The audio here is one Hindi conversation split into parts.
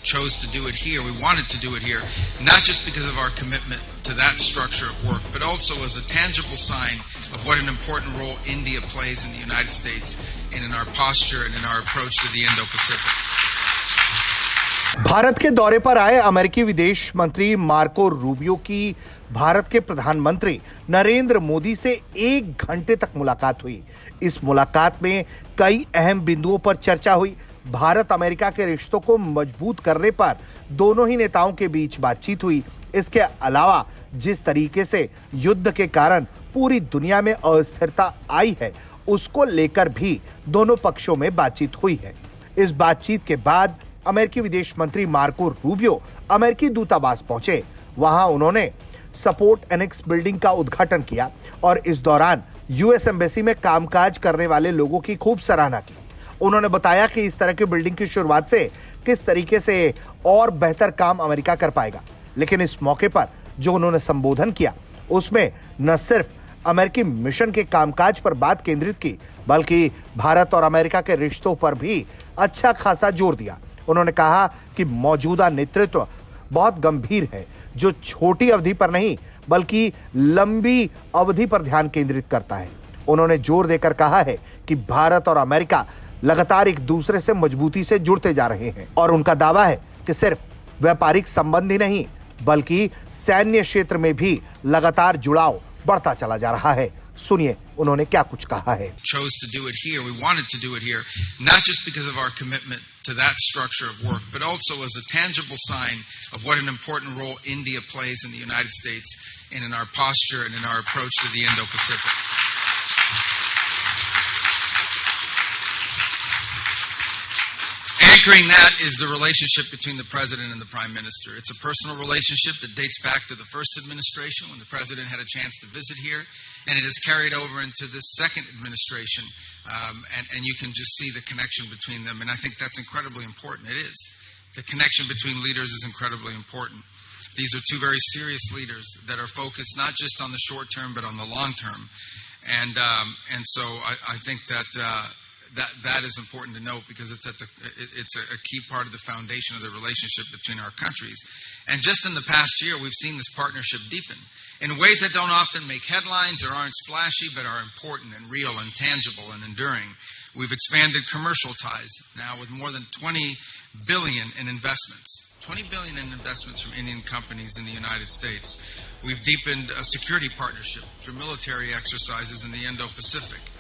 chose to do it here. We wanted to do it here, not just because of our commitment to that structure of work, but also as a tangible sign of what an important role India plays in the United States and in our posture and in our approach to the Indo-Pacific. Bharat के दौरे पर आए अमेरिकी विदेश मंत्री मार्को रूबियो की भारत के प्रधानमंत्री नरेंद्र मोदी से 1 घंटे तक मुलाकात हुई। इस मुलाकात में कई अहम बिंदुओं पर चर्चा हुई। भारत अमेरिका के रिश्तों को मजबूत करने पर दोनों ही नेताओं के बीच बातचीत हुई। इसके अलावा जिस तरीके से युद्ध के कारण पूरी दुनिया में अस्थिरता आई है, उसको लेकर भी दोनों पक्षों में बातचीत हुई है। इस बातचीत के बाद अमेरिकी विदेश मंत्री मार्को रूबियो अमेरिकी दूतावास पहुंचे। वहां उन्होंने सपोर्ट एनेक्स बिल्डिंग का उद्घाटन किया और इस दौरान यूएस एम्बेसी में कामकाज करने वाले लोगों की खूब सराहना की। उन्होंने बताया कि इस तरह की बिल्डिंग की शुरुआत से किस तरीके से और बेहतर काम अमेरिका कर पाएगा। लेकिन इस मौके पर जो उन्होंने संबोधन किया, उसमें न सिर्फ अमेरिकी मिशन के कामकाज पर बात केंद्रित की, बल्कि भारत और अमेरिका के रिश्तों पर भी अच्छा खासा जोर दिया। उन्होंने कहा कि मौजूदा नेतृत्व बहुत गंभीर है, जो छोटी अवधि पर नहीं बल्कि लंबी अवधि पर ध्यान केंद्रित करता है। उन्होंने जोर देकर कहा है कि भारत और अमेरिका लगातार एक दूसरे से मजबूती से जुड़ते जा रहे हैं और उनका दावा है कि सिर्फ व्यापारिक संबंध ही नहीं बल्कि सैन्य क्षेत्र में भी लगातार जुड़ाव बढ़ता चला जा रहा है। सुनिए उन्होंने क्या कुछ कहा है। Chose to do it here. We wanted to do it here, not just because of our commitment to that structure of work, but also as a tangible sign of what an important role India plays in the United States and in our posture and in our approach to the Indo-Pacific. Anchoring that is the relationship between the President and the Prime Minister. It's a personal relationship that dates back to the first administration when the President had a chance to visit here, and it has carried over into this second administration, and you can just see the connection between them, and I think that's incredibly important. It is. The connection between leaders is incredibly important. These are two very serious leaders that are focused not just on the short term but on the long term, and so I think that is important to note because it's a key part of the foundation of the relationship between our countries. And just in the past year, we've seen this partnership deepen in ways that don't often make headlines or aren't splashy, but are important and real and tangible and enduring. We've expanded commercial ties now with more than $20 billion in investments. $20 billion in investments from Indian companies in the United States. We've deepened a security partnership through military exercises in the Indo-Pacific.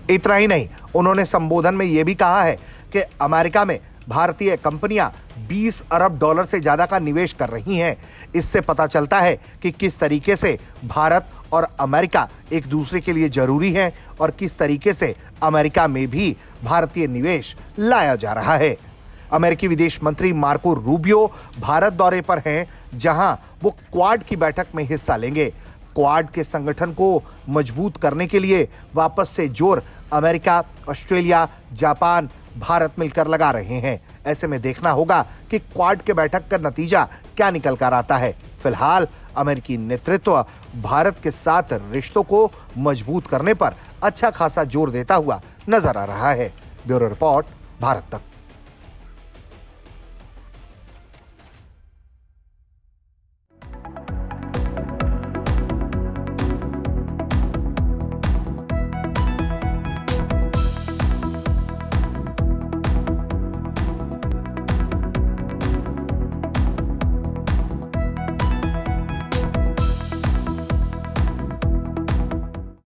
इतना ही नहीं, उन्होंने संबोधन में यह भी कहा है कि अमेरिका में भारतीय कंपनियां $20 अरब से ज्यादा का निवेश कर रही हैं। इससे पता चलता है कि किस तरीके से भारत और अमेरिका एक दूसरे के लिए जरूरी है और किस तरीके से अमेरिका में भी भारतीय निवेश लाया जा रहा है। अमेरिकी विदेश मंत्री मार्को रूबियो भारत दौरे पर हैं, जहां वो क्वाड की बैठक में हिस्सा लेंगे। क्वाड के संगठन को मजबूत करने के लिए वापस से जोर अमेरिका, ऑस्ट्रेलिया, जापान, भारत मिलकर लगा रहे हैं। ऐसे में देखना होगा कि क्वाड के बैठक का नतीजा क्या निकल कर आता है। फिलहाल अमेरिकी नेतृत्व भारत के साथ रिश्तों को मजबूत करने पर अच्छा खासा जोर देता हुआ नजर आ रहा है। ब्यूरो रिपोर्ट, भारत तक।